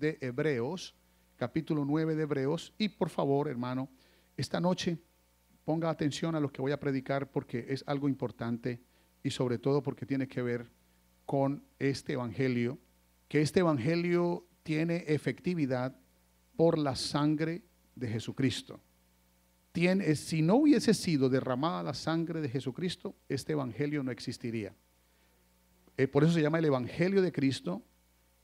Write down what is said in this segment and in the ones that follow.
de Hebreos, capítulo 9 de Hebreos. Y por favor, hermano, esta noche ponga atención a lo que voy a predicar, porque es algo importante y sobre todo porque tiene que ver con este evangelio, que este evangelio tiene efectividad por la sangre de Jesucristo. Si no hubiese sido derramada la sangre de Jesucristo, este evangelio no existiría. Por eso se llama el evangelio de Cristo,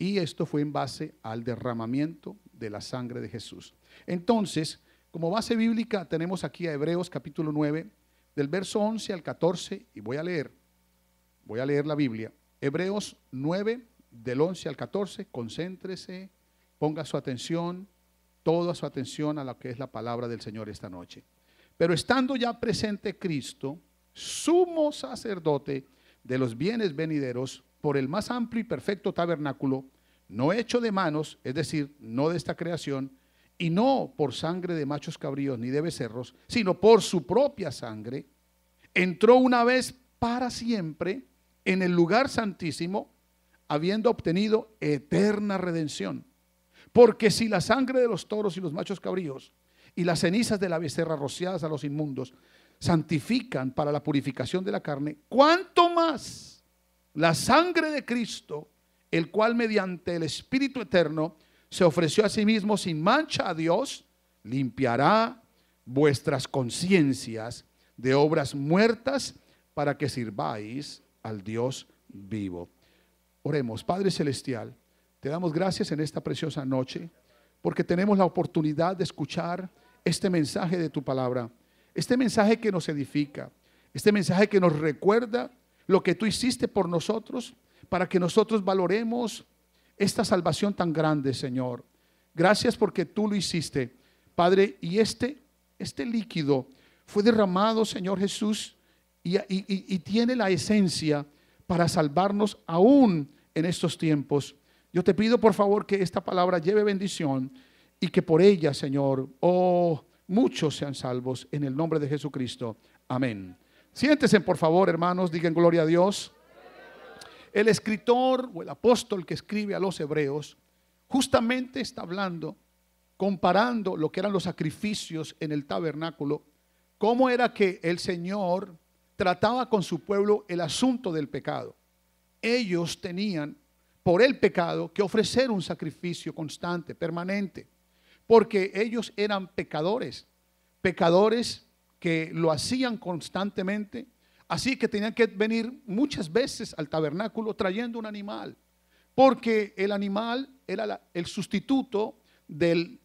y esto fue en base al derramamiento de la sangre de Jesús. Entonces, como base bíblica tenemos aquí a Hebreos capítulo 9, del verso 11 al 14, y voy a leer la Biblia. Hebreos 9, del 11 al 14, concéntrese, ponga su atención, toda su atención a lo que es la palabra del Señor esta noche. Pero estando ya presente Cristo, sumo sacerdote de los bienes venideros, por el más amplio y perfecto tabernáculo, no hecho de manos, es decir, no de esta creación, y no por sangre de machos cabríos ni de becerros, sino por su propia sangre, entró una vez para siempre en el lugar santísimo, habiendo obtenido eterna redención. Porque si la sangre de los toros y los machos cabríos y las cenizas de la becerra rociadas a los inmundos santifican para la purificación de la carne, ¿cuánto más la sangre de Cristo, el cual mediante el Espíritu eterno se ofreció a sí mismo sin mancha a Dios, limpiará vuestras conciencias de obras muertas para que sirváis al Dios vivo? Oremos. Padre celestial, te damos gracias en esta preciosa noche, porque tenemos la oportunidad de escuchar este mensaje de tu palabra, este mensaje que nos edifica, este mensaje que nos recuerda lo que tú hiciste por nosotros, para que nosotros valoremos esta salvación tan grande, Señor. Gracias porque tú lo hiciste, Padre, y este líquido fue derramado, Señor Jesús, y tiene la esencia para salvarnos aún en estos tiempos. Yo te pido por favor que esta palabra lleve bendición y que por ella, Señor, muchos sean salvos en el nombre de Jesucristo. Amén. Siéntense por favor, hermanos, digan gloria a Dios. El escritor o el apóstol que escribe a los hebreos justamente está hablando, comparando lo que eran los sacrificios en el tabernáculo, cómo era que el Señor trataba con su pueblo el asunto del pecado. Ellos tenían por el pecado que ofrecer un sacrificio constante, permanente, porque ellos eran pecadores que lo hacían constantemente, así que tenían que venir muchas veces al tabernáculo trayendo un animal, porque el animal era el sustituto del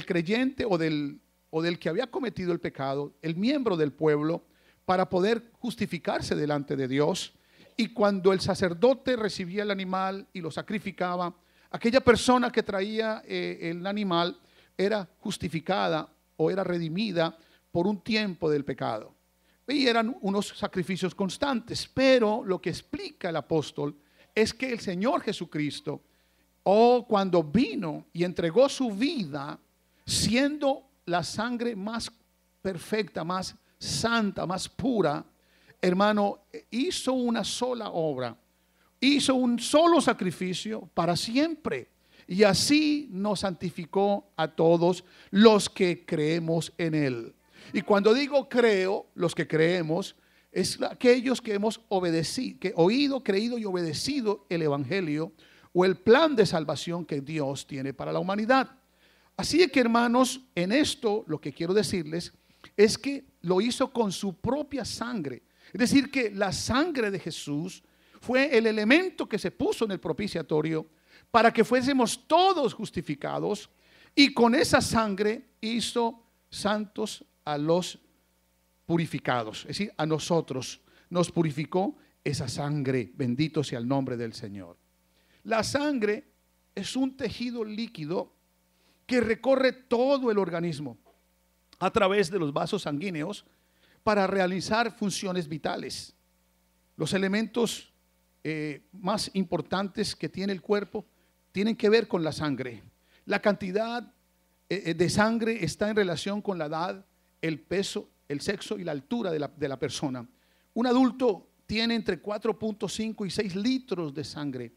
creyente o del que había cometido el pecado, el miembro del pueblo, para poder justificarse delante de Dios. Y cuando el sacerdote recibía el animal y lo sacrificaba, aquella persona que traía el animal era justificada o era redimida por un tiempo del pecado. Y eran unos sacrificios constantes. Pero lo que explica el apóstol es que el Señor Jesucristo, cuando vino y entregó su vida, siendo la sangre más perfecta, más santa, más pura, hermano, hizo una sola obra, hizo un solo sacrificio para siempre, y así nos santificó a todos los que creemos en Él. Y cuando digo creo, los que creemos, es aquellos que hemos obedecido, que oído, creído y obedecido el evangelio o el plan de salvación que Dios tiene para la humanidad. Así que, hermanos, en esto lo que quiero decirles es que lo hizo con su propia sangre. Es decir, que la sangre de Jesús fue el elemento que se puso en el propiciatorio para que fuésemos todos justificados, y con esa sangre hizo santos a los purificados. Es decir, a nosotros nos purificó esa sangre. Bendito sea el nombre del Señor. La sangre es un tejido líquido que recorre todo el organismo a través de los vasos sanguíneos para realizar funciones vitales. Los elementos más importantes que tiene el cuerpo tienen que ver con la sangre. La cantidad de sangre está en relación con la edad, el peso, el sexo y la altura de la persona. Un adulto tiene entre 4.5 y 6 litros de sangre,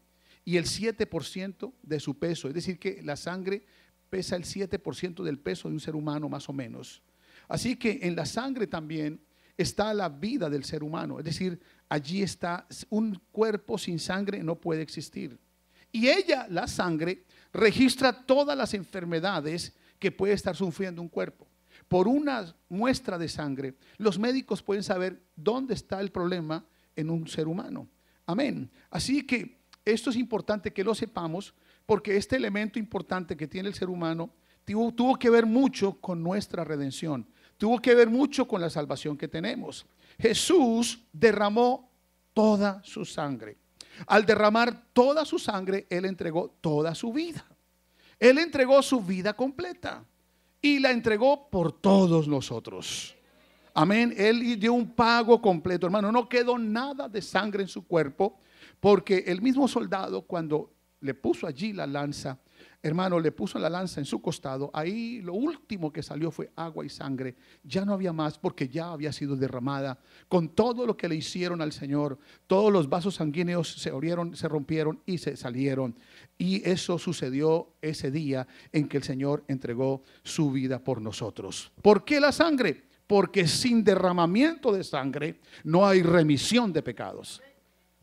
y el 7% de su peso. Es decir, que la sangre pesa el 7% del peso de un ser humano más o menos. Así que en la sangre también está la vida del ser humano. Es decir, allí está, un cuerpo sin sangre no puede existir. Y ella, la sangre, registra todas las enfermedades que puede estar sufriendo un cuerpo. Por una muestra de sangre, los médicos pueden saber dónde está el problema en un ser humano. Amén. Así que esto es importante que lo sepamos, porque este elemento importante que tiene el ser humano tuvo que ver mucho con nuestra redención. Tuvo que ver mucho con la salvación que tenemos. Jesús derramó toda su sangre. Al derramar toda su sangre, Él entregó toda su vida. Él entregó su vida completa y la entregó por todos nosotros. Amén. Él dio un pago completo, hermano. No quedó nada de sangre en su cuerpo, porque el mismo soldado, cuando le puso allí la lanza, hermano, le puso la lanza en su costado, ahí lo último que salió fue agua y sangre. Ya no había más, porque ya había sido derramada. Con todo lo que le hicieron al Señor, todos los vasos sanguíneos se abrieron, se rompieron y se salieron. Y eso sucedió ese día en que el Señor entregó su vida por nosotros. ¿Por qué la sangre? Porque sin derramamiento de sangre no hay remisión de pecados.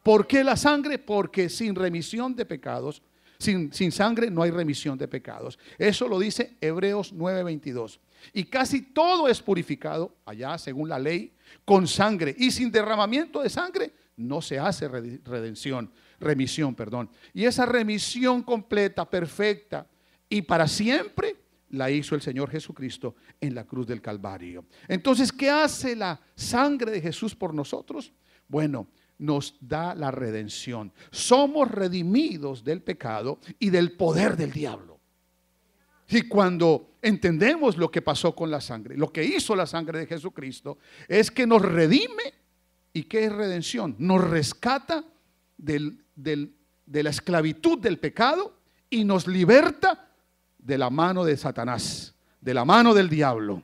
¿Por qué la sangre? Porque sin remisión de pecados, sin sangre no hay remisión de pecados. Eso lo dice Hebreos 9:22. Y casi todo es purificado, allá según la ley, con sangre. Y sin derramamiento de sangre no se hace remisión. Y esa remisión completa, perfecta y para siempre la hizo el Señor Jesucristo en la cruz del Calvario. Entonces, ¿qué hace la sangre de Jesús por nosotros? Bueno, nos da la redención. Somos redimidos del pecado y del poder del diablo. Y cuando entendemos lo que pasó con la sangre, lo que hizo la sangre de Jesucristo, es que nos redime. ¿Y qué es redención? Nos rescata de la esclavitud del pecado y nos liberta de la mano de Satanás, de la mano del diablo.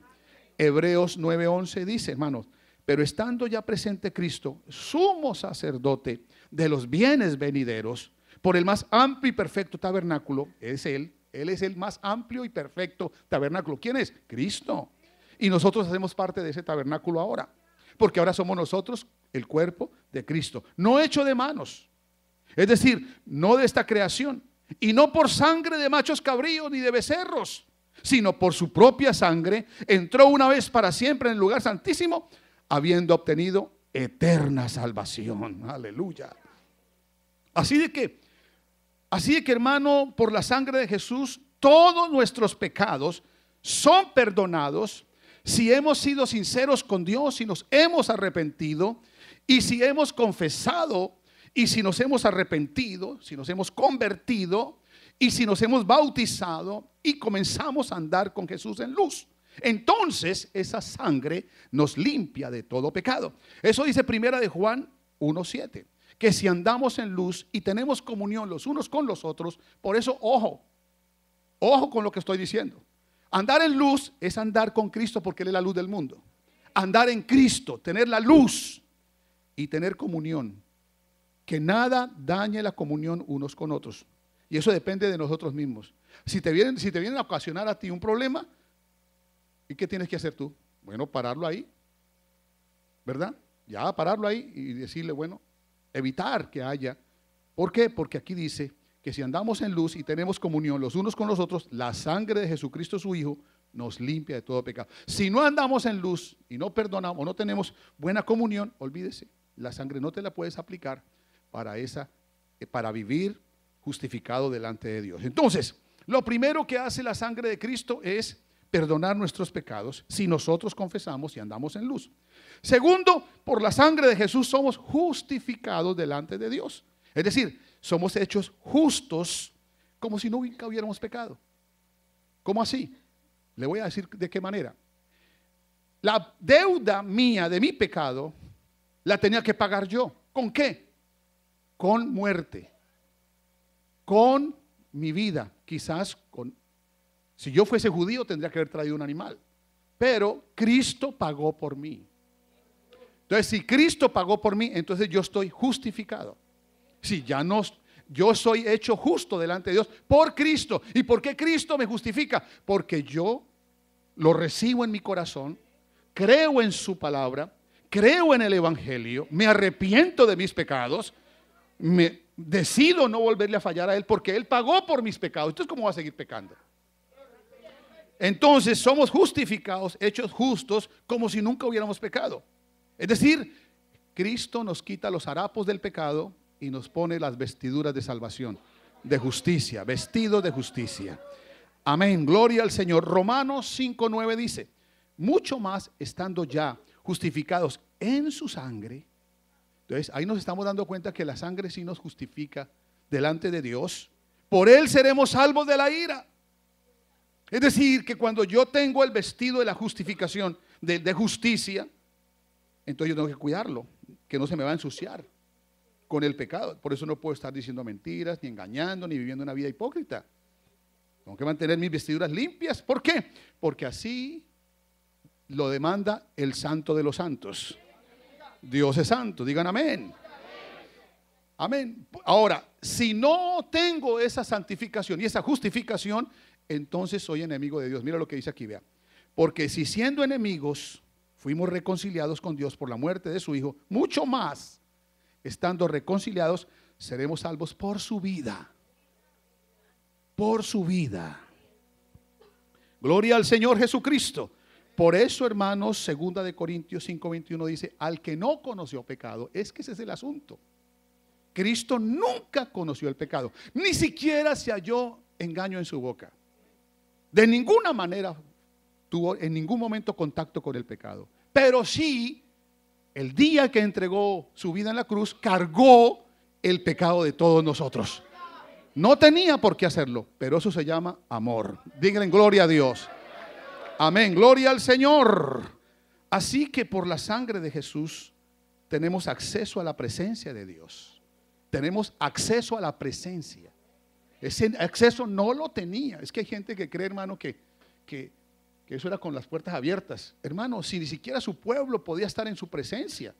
Hebreos 9:11 dice, hermanos, pero estando ya presente Cristo, sumo sacerdote de los bienes venideros, por el más amplio y perfecto tabernáculo, es Él es el más amplio y perfecto tabernáculo. ¿Quién es? Cristo. Y nosotros hacemos parte de ese tabernáculo ahora, porque ahora somos nosotros el cuerpo de Cristo, no hecho de manos, es decir, no de esta creación, y no por sangre de machos cabríos ni de becerros, sino por su propia sangre, entró una vez para siempre en el lugar santísimo, habiendo obtenido eterna salvación. Aleluya. Así de que, hermano, por la sangre de Jesús, todos nuestros pecados son perdonados si hemos sido sinceros con Dios, si nos hemos arrepentido y si hemos confesado y si nos hemos arrepentido, si nos hemos convertido y si nos hemos bautizado y comenzamos a andar con Jesús en luz. Entonces esa sangre nos limpia de todo pecado. Eso dice primera de Juan 1:7, que si andamos en luz y tenemos comunión los unos con los otros, por eso ojo con lo que estoy diciendo. Andar en luz es andar con Cristo, porque Él es la luz del mundo. Andar en Cristo, tener la luz y tener comunión, que nada dañe la comunión unos con otros. Y eso depende de nosotros mismos. Si te vienen a ocasionar a ti un problema, ¿y qué tienes que hacer tú? Bueno, pararlo ahí, ¿verdad? Ya pararlo ahí y decirle, bueno, evitar que haya. ¿Por qué? Porque aquí dice que si andamos en luz y tenemos comunión los unos con los otros, la sangre de Jesucristo su Hijo nos limpia de todo pecado. Si no andamos en luz y no perdonamos, no tenemos buena comunión, olvídese, la sangre no te la puedes aplicar para vivir justificado delante de Dios. Entonces, lo primero que hace la sangre de Cristo es perdonar nuestros pecados si nosotros confesamos y andamos en luz. Segundo, por la sangre de Jesús somos justificados delante de Dios. Es decir, somos hechos justos como si nunca hubiéramos pecado. ¿Cómo así? Le voy a decir de qué manera. La deuda mía de mi pecado la tenía que pagar yo. ¿Con qué? Con muerte, con mi vida, quizás si yo fuese judío tendría que haber traído un animal, pero Cristo pagó por mí. Entonces, si Cristo pagó por mí, entonces yo estoy justificado. Si ya no, Yo soy hecho justo delante de Dios por Cristo. ¿Y por qué Cristo me justifica? Porque yo lo recibo en mi corazón, creo en su palabra, creo en el evangelio, me arrepiento de mis pecados, me decido no volverle a fallar a Él porque Él pagó por mis pecados. Entonces, ¿cómo va a seguir pecando? Entonces somos justificados, hechos justos, como si nunca hubiéramos pecado. Es decir, Cristo nos quita los harapos del pecado y nos pone las vestiduras de salvación, de justicia, vestidos de justicia. Amén, gloria al Señor. Romanos 5:9 dice, mucho más estando ya justificados en su sangre. Entonces ahí nos estamos dando cuenta que la sangre sí nos justifica delante de Dios. Por Él seremos salvos de la ira. Es decir, que cuando yo tengo el vestido de la justificación, de justicia, entonces yo tengo que cuidarlo, que no se me va a ensuciar con el pecado. Por eso no puedo estar diciendo mentiras, ni engañando, ni viviendo una vida hipócrita. Tengo que mantener mis vestiduras limpias. ¿Por qué? Porque así lo demanda el Santo de los Santos. Dios es santo, digan amén. Amén. Ahora, si no tengo esa santificación y esa justificación, entonces soy enemigo de Dios. Mira lo que dice aquí, vea. Porque si siendo enemigos fuimos reconciliados con Dios por la muerte de su Hijo, mucho más, estando reconciliados, seremos salvos por su vida. Por su vida. Gloria al Señor Jesucristo. Por eso, hermanos, 2 de Corintios 5:21 dice, al que no conoció pecado, es que ese es el asunto. Cristo nunca conoció el pecado, ni siquiera se halló engaño en su boca. De ninguna manera tuvo en ningún momento contacto con el pecado. Pero sí, el día que entregó su vida en la cruz, cargó el pecado de todos nosotros. No tenía por qué hacerlo, pero eso se llama amor. Díganle gloria a Dios. Amén, gloria al Señor. Así que por la sangre de Jesús tenemos acceso a la presencia de Dios. Tenemos acceso a la presencia. Ese acceso no lo tenía. Es que hay gente que cree, hermano, que eso era con las puertas abiertas. Hermano, si ni siquiera su pueblo podía estar en su presencia.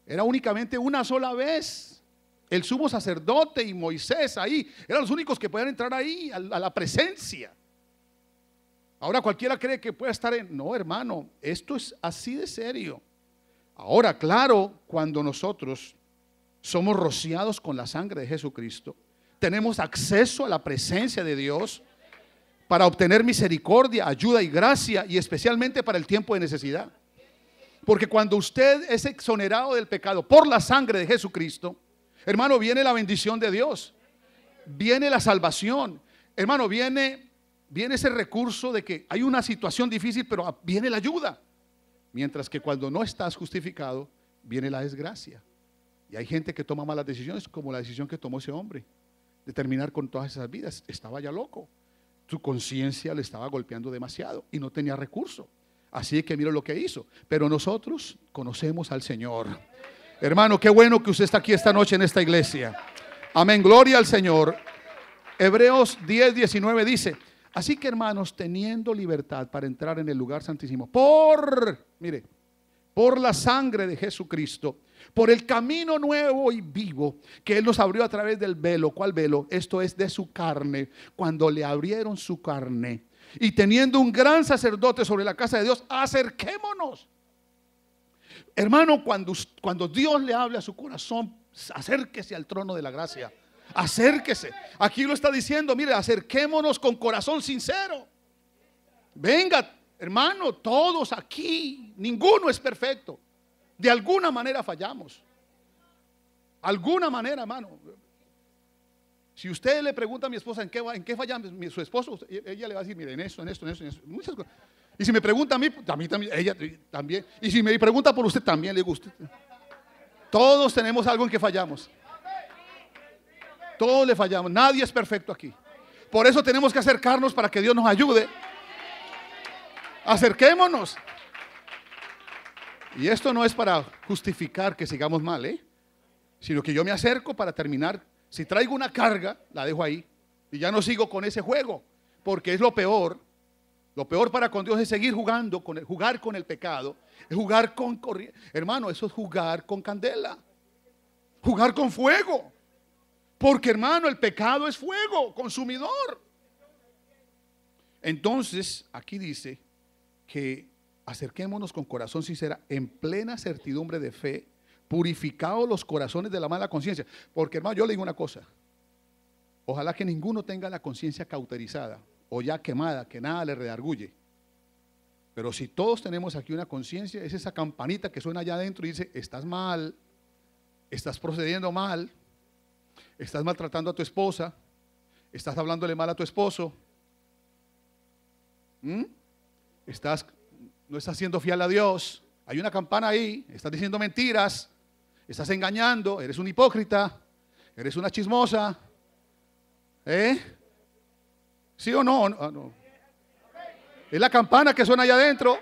Era únicamente una sola vez. El sumo sacerdote y Moisés ahí eran los únicos que podían entrar ahí a la presencia. Ahora cualquiera cree que puede estar en... No, hermano, esto es así de serio. Ahora, claro, cuando nosotros somos rociados con la sangre de Jesucristo, tenemos acceso a la presencia de Dios para obtener misericordia, ayuda y gracia, y especialmente para el tiempo de necesidad. Porque cuando usted es exonerado del pecado por la sangre de Jesucristo, hermano, viene la bendición de Dios, viene la salvación, hermano, viene ese recurso de que hay una situación difícil, pero viene la ayuda. Mientras que cuando no estás justificado, viene la desgracia. Y hay gente que toma malas decisiones, como la decisión que tomó ese hombre de terminar con todas esas vidas. Estaba ya loco. Su conciencia le estaba golpeando demasiado y no tenía recurso. Así que mira lo que hizo. Pero nosotros conocemos al Señor. Hermano, qué bueno que usted está aquí esta noche en esta iglesia. Amén, gloria al Señor. Hebreos 10:19 dice: así que, hermanos, teniendo libertad para entrar en el lugar santísimo por la sangre de Jesucristo, por el camino nuevo y vivo que Él nos abrió a través del velo. ¿Cuál velo? Esto es de su carne. Cuando le abrieron su carne, y teniendo un gran sacerdote sobre la casa de Dios, acerquémonos. Hermano, cuando Dios le hable a su corazón, acérquese al trono de la gracia. Acérquese. Aquí lo está diciendo, mire, acerquémonos con corazón sincero. Venga, hermano, todos aquí, ninguno es perfecto. De alguna manera fallamos. Alguna manera, hermano. Si usted le pregunta a mi esposa en qué fallamos, su esposo, ella le va a decir, mire, en esto, muchas cosas. Y si me pregunta a mí también, ella también. Y si me pregunta por usted, también le gusta. Todos tenemos algo en que fallamos. Todos le fallamos. Nadie es perfecto aquí. Por eso tenemos que acercarnos para que Dios nos ayude. Acerquémonos. Y esto no es para justificar que sigamos mal, sino que yo me acerco para terminar. Si traigo una carga, la dejo ahí y ya no sigo con ese juego, porque es lo peor. Lo peor para con Dios es seguir jugando jugar con el pecado, es jugar con corriente. Hermano, eso es jugar con candela, jugar con fuego. Porque, hermano, el pecado es fuego consumidor. Entonces, aquí dice que acerquémonos con corazón sincero, en plena certidumbre de fe, purificados los corazones de la mala conciencia. Porque, hermano, yo le digo una cosa. Ojalá que ninguno tenga la conciencia cauterizada o ya quemada, que nada le redarguye. Pero si todos tenemos aquí una conciencia, es esa campanita que suena allá adentro y dice: estás mal, estás procediendo mal, estás maltratando a tu esposa, estás hablándole mal a tu esposo, no estás siendo fiel a Dios, hay una campana ahí, estás diciendo mentiras, estás engañando, eres un hipócrita, eres una chismosa. ¿Sí o no? No. Es la campana que suena allá adentro.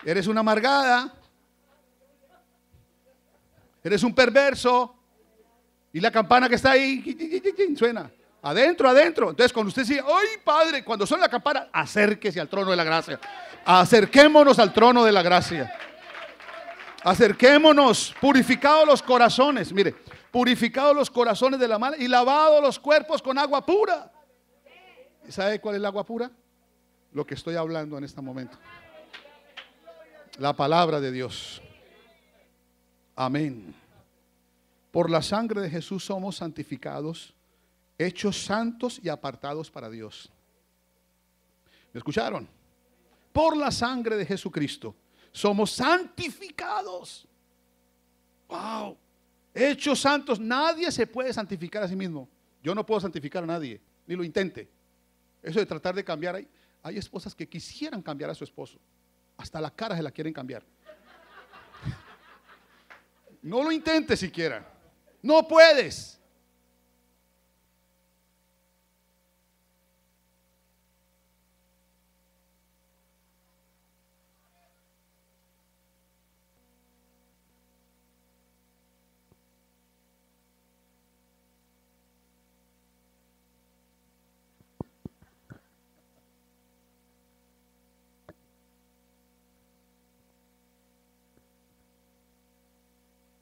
Eres una amargada, eres un perverso. Y la campana que está ahí suena adentro, adentro. Entonces cuando usted dice: ¡ay, Padre! Cuando suena la campana, acérquese al trono de la gracia. Acerquémonos al trono de la gracia. Acerquémonos, purificados los corazones. Mire, purificados los corazones de la mala y lavados los cuerpos con agua pura. ¿Sabe cuál es el agua pura? Lo que estoy hablando en este momento. La palabra de Dios. Amén. Por la sangre de Jesús somos santificados, hechos santos y apartados para Dios. ¿Me escucharon? Por la sangre de Jesucristo somos santificados. Wow. Hechos santos. Nadie se puede santificar a sí mismo. Yo no puedo santificar a nadie, ni lo intente. Eso de tratar de cambiar, hay esposas que quisieran cambiar a su esposo. Hasta la cara se la quieren cambiar. No lo intentes siquiera. No puedes.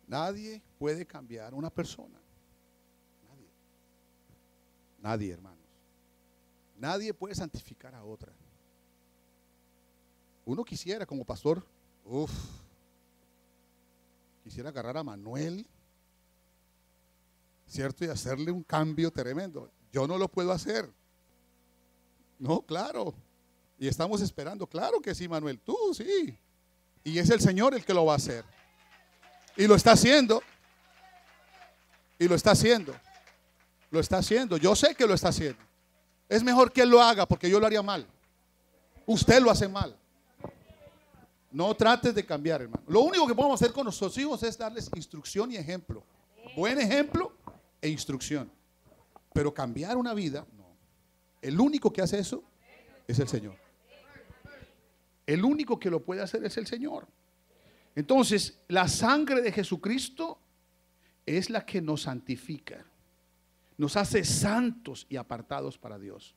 Nadie puede cambiar a una persona. Nadie. Nadie, hermanos. Nadie puede santificar a otra. Uno quisiera, como pastor, quisiera agarrar a Manuel, ¿cierto? Y hacerle un cambio tremendo. Yo no lo puedo hacer. No, claro. Y estamos esperando. Claro que sí, Manuel. Tú sí. Y es el Señor el que lo va a hacer. Y lo está haciendo. Y lo está haciendo. Lo está haciendo. Yo sé que lo está haciendo. Es mejor que Él lo haga, porque yo lo haría mal. Usted lo hace mal. No trates de cambiar, hermano. Lo único que podemos hacer con nuestros hijos es darles instrucción y ejemplo. Buen ejemplo e instrucción. Pero cambiar una vida, no. El único que hace eso es el Señor. El único que lo puede hacer es el Señor. Entonces, la sangre de Jesucristo es la que nos santifica, nos hace santos y apartados para Dios.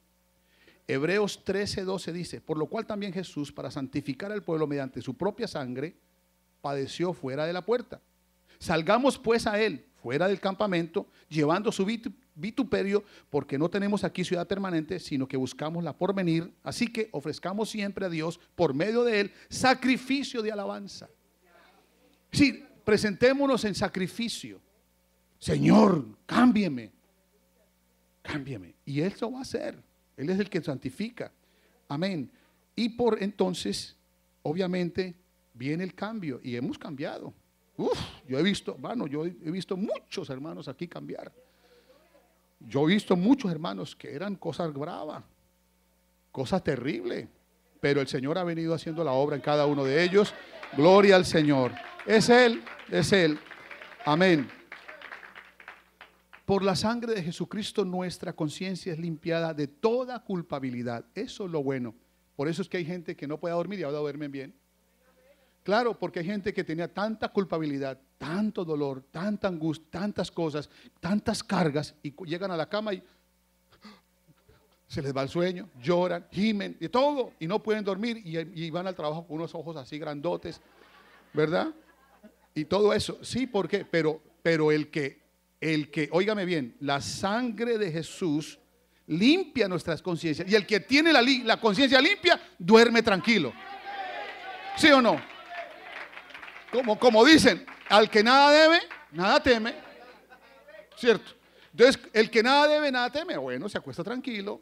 Hebreos 13:12 dice: por lo cual también Jesús, para santificar al pueblo mediante su propia sangre, padeció fuera de la puerta. Salgamos pues a Él, fuera del campamento, llevando su vituperio, porque no tenemos aquí ciudad permanente, sino que buscamos la porvenir. Así que ofrezcamos siempre a Dios, por medio de Él, sacrificio de alabanza. Sí, presentémonos en sacrificio. Señor, cámbieme. Cámbiame. Y Él lo va a hacer. Él es el que santifica. Amén. Y por entonces, obviamente, viene el cambio. Y hemos cambiado. Yo he visto muchos hermanos aquí cambiar. Yo he visto muchos hermanos que eran cosas bravas, cosas terribles. Pero el Señor ha venido haciendo la obra en cada uno de ellos. Gloria al Señor. Es Él, es Él. Amén. Por la sangre de Jesucristo nuestra conciencia es limpiada de toda culpabilidad. Eso es lo bueno. Por eso es que hay gente que no puede dormir y ahora duermen bien. Claro, porque hay gente que tenía tanta culpabilidad, tanto dolor, tanta angustia, tantas cosas, tantas cargas, y llegan a la cama y se les va el sueño, lloran, gimen, y todo, y no pueden dormir, y van al trabajo con unos ojos así grandotes, ¿verdad? Y todo eso, sí, ¿por qué? Pero el que el que, óigame bien, la sangre de Jesús limpia nuestras conciencias. Y el que tiene la conciencia limpia, duerme tranquilo. ¿Sí o no? Como dicen, al que nada debe, nada teme. ¿Cierto? Entonces, el que nada debe, nada teme. Bueno, se acuesta tranquilo.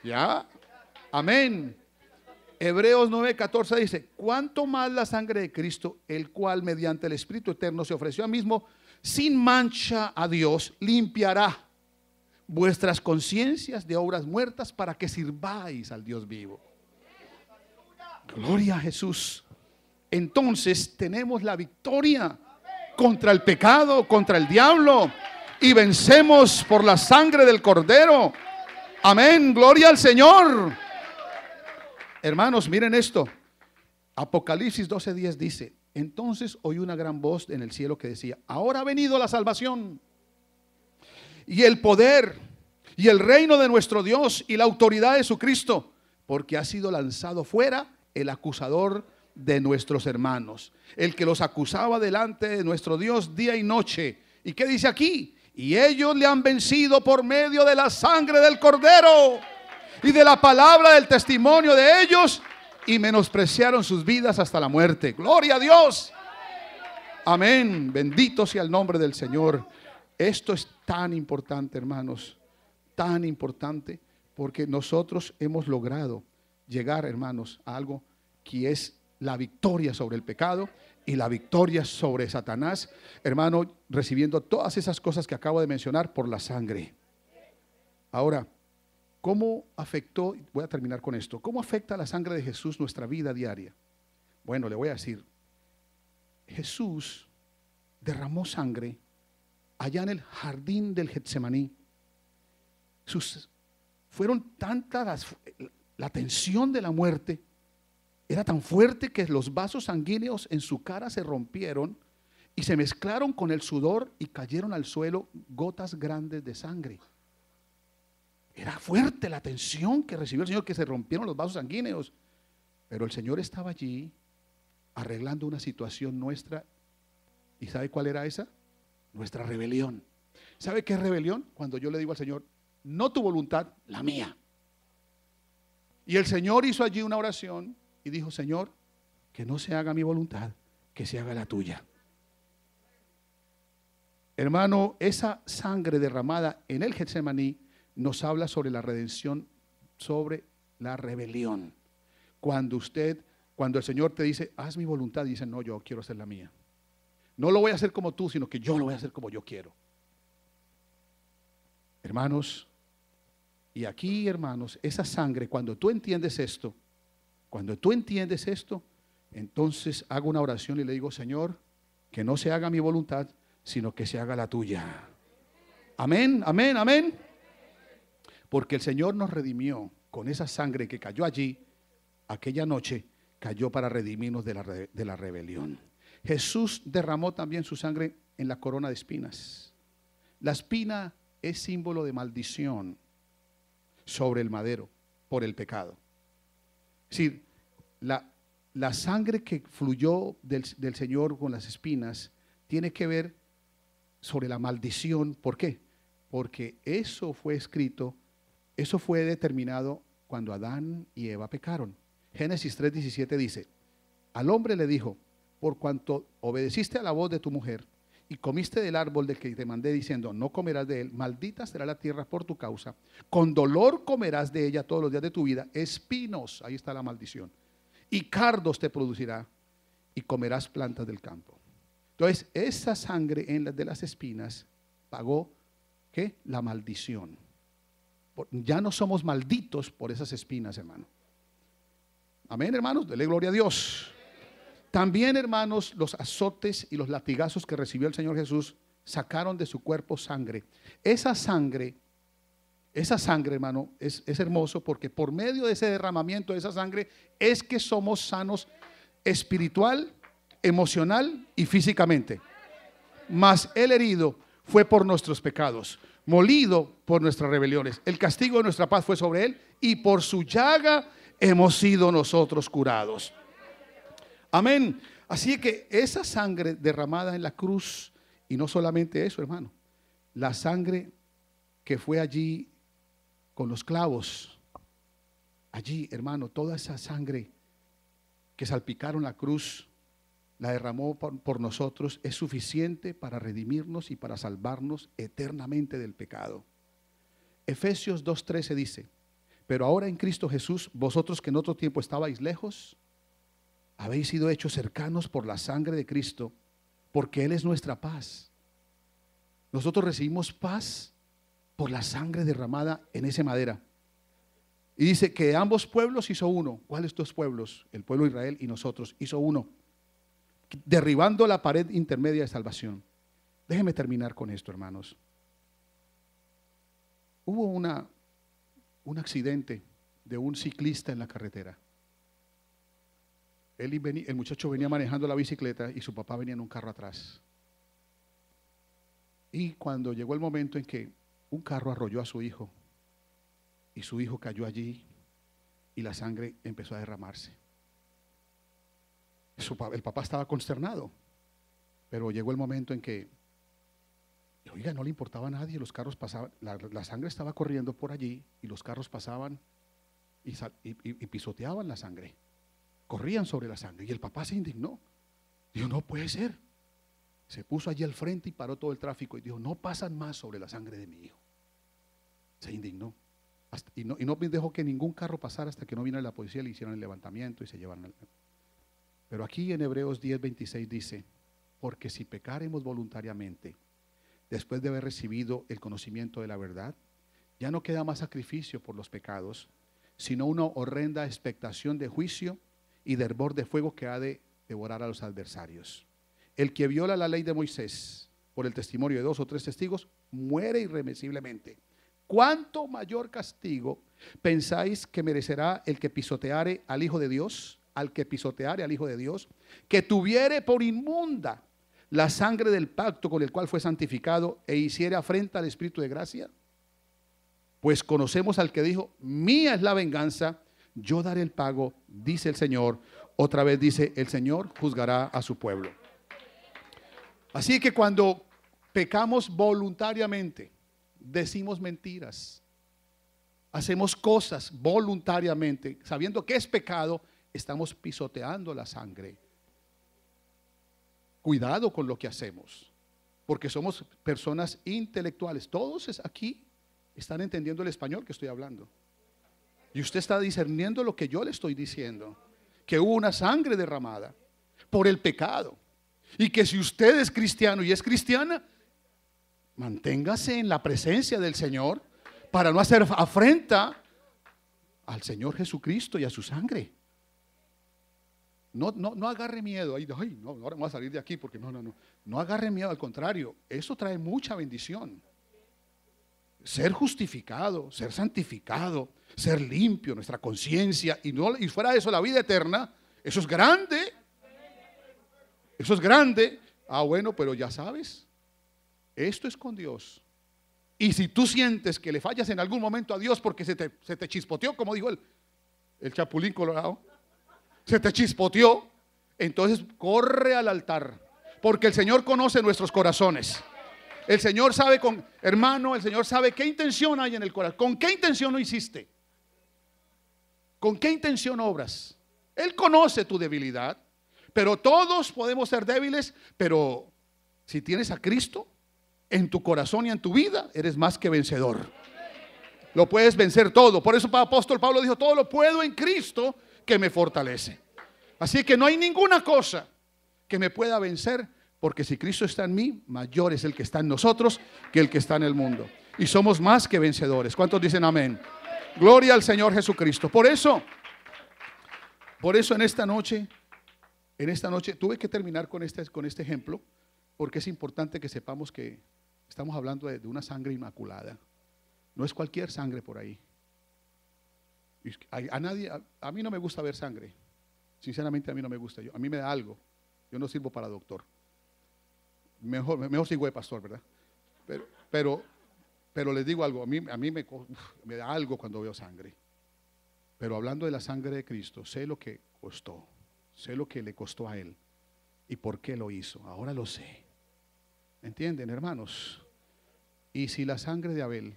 Ya. Amén. Hebreos 9:14 dice: cuánto más la sangre de Cristo, el cual mediante el Espíritu Eterno se ofreció a mismo sin mancha a Dios, limpiará vuestras conciencias de obras muertas para que sirváis al Dios vivo. Gloria a Jesús. Entonces tenemos la victoria contra el pecado, contra el diablo, y vencemos por la sangre del Cordero. Amén, gloria al Señor. Hermanos, miren esto. Apocalipsis 12:10 dice: entonces oí una gran voz en el cielo que decía: ahora ha venido la salvación y el poder y el reino de nuestro Dios y la autoridad de su Cristo, porque ha sido lanzado fuera el acusador de nuestros hermanos, el que los acusaba delante de nuestro Dios día y noche. ¿Y qué dice aquí? Y ellos le han vencido por medio de la sangre del Cordero y de la palabra del testimonio de ellos, y menospreciaron sus vidas hasta la muerte. Gloria a Dios. Amén. Bendito sea el nombre del Señor. Esto es tan importante, hermanos, tan importante, porque nosotros hemos logrado llegar, hermanos, a algo que es la victoria sobre el pecado y la victoria sobre Satanás, hermano, recibiendo todas esas cosas que acabo de mencionar por la sangre. Ahora, ¿cómo afectó? Voy a terminar con esto. ¿Cómo afecta la sangre de Jesús nuestra vida diaria? Bueno, le voy a decir, Jesús derramó sangre allá en el jardín del Getsemaní. Fueron tantas la tensión de la muerte era tan fuerte que los vasos sanguíneos en su cara se rompieron y se mezclaron con el sudor y cayeron al suelo gotas grandes de sangre. Era fuerte la tensión que recibió el Señor, que se rompieron los vasos sanguíneos. Pero el Señor estaba allí arreglando una situación nuestra. ¿Y sabe cuál era esa? Nuestra rebelión. ¿Sabe qué es rebelión? Cuando yo le digo al Señor: no tu voluntad, la mía. Y el Señor hizo allí una oración y dijo: Señor, que no se haga mi voluntad, que se haga la tuya. Hermano, esa sangre derramada en el Getsemaní nos habla sobre la redención, sobre la rebelión. Cuando el Señor te dice: haz mi voluntad, dice: no, yo quiero hacer la mía. No lo voy a hacer como tú, sino que yo lo voy a hacer como yo quiero. Hermanos, y aquí, hermanos, esa sangre, cuando tú entiendes esto, entonces hago una oración y le digo: Señor, que no se haga mi voluntad, sino que se haga la tuya. Amén, amén, amén. Porque el Señor nos redimió con esa sangre que cayó allí, aquella noche, cayó para redimirnos de la rebelión. Jesús derramó también su sangre en la corona de espinas. La espina es símbolo de maldición sobre el madero por el pecado. Es decir, la sangre que fluyó del Señor con las espinas tiene que ver sobre la maldición. ¿Por qué? Porque eso fue escrito, eso fue determinado cuando Adán y Eva pecaron. Génesis 3:17 dice: al hombre le dijo: por cuanto obedeciste a la voz de tu mujer y comiste del árbol del que te mandé diciendo: no comerás de él, maldita será la tierra por tu causa, con dolor comerás de ella todos los días de tu vida, espinos, ahí está la maldición, y cardos te producirá, y comerás plantas del campo. Entonces, esa sangre de las espinas pagó, ¿qué? La maldición. Ya no somos malditos por esas espinas, hermano. Amén, hermanos, dele gloria a Dios. También, hermanos, los azotes y los latigazos que recibió el Señor Jesús sacaron de su cuerpo sangre. Esa sangre, hermano, es hermoso, porque por medio de ese derramamiento de esa sangre es que somos sanos espiritual, emocional y físicamente. Mas el herido fue por nuestros pecados, molido por nuestras rebeliones. El castigo de nuestra paz fue sobre él, y por su llaga hemos sido nosotros curados. Amén. Así que esa sangre derramada en la cruz, y no solamente eso, hermano, la sangre que fue allí con los clavos, allí, hermano, toda esa sangre que salpicaron la cruz, la derramó por nosotros, es suficiente para redimirnos y para salvarnos eternamente del pecado. Efesios 2:13 dice: pero ahora en Cristo Jesús, vosotros que en otro tiempo estabais lejos, habéis sido hechos cercanos por la sangre de Cristo, porque Él es nuestra paz. Nosotros recibimos paz por la sangre derramada en esa madera. Y dice que ambos pueblos hizo uno. ¿Cuáles dos pueblos? El pueblo de Israel y nosotros hizo uno, derribando la pared intermedia de salvación. Déjenme terminar con esto, hermanos. Hubo un accidente de un ciclista en la carretera. El muchacho venía manejando la bicicleta y su papá venía en un carro atrás. Y cuando llegó el momento en que un carro arrolló a su hijo y su hijo cayó allí y la sangre empezó a derramarse. El papá estaba consternado, pero llegó el momento en que, oiga, no le importaba a nadie, los carros pasaban, la sangre estaba corriendo por allí y los carros pasaban y pisoteaban la sangre, corrían sobre la sangre y el papá se indignó. Dijo, no puede ser. Se puso allí al frente y paró todo el tráfico y dijo, no pasan más sobre la sangre de mi hijo. Se indignó. Y no dejó que ningún carro pasara hasta que no vino la policía, le hicieron el levantamiento y se llevaron. Pero aquí en Hebreos 10:26 dice, porque si pecaremos voluntariamente, después de haber recibido el conocimiento de la verdad, ya no queda más sacrificio por los pecados, sino una horrenda expectación de juicio y de hervor de fuego que ha de devorar a los adversarios. El que viola la ley de Moisés por el testimonio de 2 o 3 testigos muere irremisiblemente. ¿Cuánto mayor castigo pensáis que merecerá el que pisoteare al Hijo de Dios? Al que pisoteare al Hijo de Dios, que tuviere por inmunda la sangre del pacto con el cual fue santificado e hiciere afrenta al Espíritu de gracia. Pues conocemos al que dijo, mía es la venganza, yo daré el pago, dice el Señor. Otra vez dice, el Señor juzgará a su pueblo. Así que cuando pecamos voluntariamente, decimos mentiras, hacemos cosas voluntariamente, sabiendo que es pecado, estamos pisoteando la sangre. Cuidado con lo que hacemos, porque somos personas intelectuales. Todos aquí están entendiendo el español que estoy hablando. Y usted está discerniendo lo que yo le estoy diciendo, que hubo una sangre derramada por el pecado. Y que si usted es cristiano y es cristiana, manténgase en la presencia del Señor para no hacer afrenta al Señor Jesucristo y a su sangre. No agarre miedo. Ay, no, ahora vamos a salir de aquí porque no agarre miedo, al contrario, eso trae mucha bendición. Ser justificado, ser santificado, ser limpio, nuestra conciencia y fuera de eso la vida eterna, eso es grande. Eso es grande. Ah, bueno, pero ya sabes, esto es con Dios. Y si tú sientes que le fallas en algún momento a Dios porque se te chispoteó, como dijo el chapulín colorado, se te chispoteó, entonces corre al altar, porque el Señor conoce nuestros corazones. El Señor sabe, hermano, el Señor sabe qué intención hay en el corazón. ¿Con qué intención lo hiciste? ¿Con qué intención obras? Él conoce tu debilidad. Pero todos podemos ser débiles, pero si tienes a Cristo en tu corazón y en tu vida, eres más que vencedor. Lo puedes vencer todo. Por eso el apóstol Pablo dijo, todo lo puedo en Cristo que me fortalece. Así que no hay ninguna cosa que me pueda vencer, porque si Cristo está en mí, mayor es el que está en nosotros que el que está en el mundo. Y somos más que vencedores. ¿Cuántos dicen amén? Gloria al Señor Jesucristo. Por eso en esta noche tuve que terminar con este ejemplo, porque es importante que sepamos que estamos hablando de una sangre inmaculada. No es cualquier sangre por ahí. A mí no me gusta ver sangre. Sinceramente a mí no me gusta. A mí me da algo. Yo no sirvo para doctor. Mejor sigo de pastor, ¿verdad? Pero les digo algo. A mí me da algo cuando veo sangre. Pero hablando de la sangre de Cristo, sé lo que costó. Sé lo que le costó a Él y por qué lo hizo. Ahora lo sé. ¿Entienden, hermanos? Y si la sangre de Abel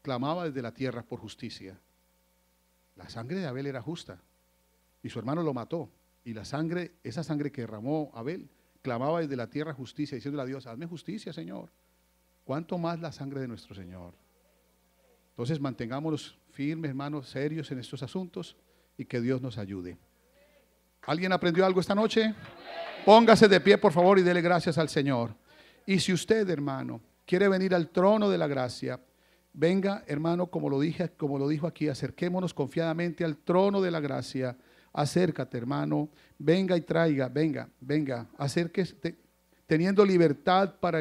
clamaba desde la tierra por justicia, la sangre de Abel era justa y su hermano lo mató. Y la sangre, esa sangre que derramó Abel, clamaba desde la tierra justicia, diciéndole a Dios, hazme justicia, Señor. ¿Cuánto más la sangre de nuestro Señor? Entonces mantengámonos firmes, hermanos, serios en estos asuntos y que Dios nos ayude. ¿Alguien aprendió algo esta noche? Póngase de pie, por favor, y dele gracias al Señor. Y si usted, hermano, quiere venir al trono de la gracia, venga, hermano, como lo dijo aquí, acerquémonos confiadamente al trono de la gracia. Acércate, hermano, venga y traiga, venga, acérquese, teniendo libertad para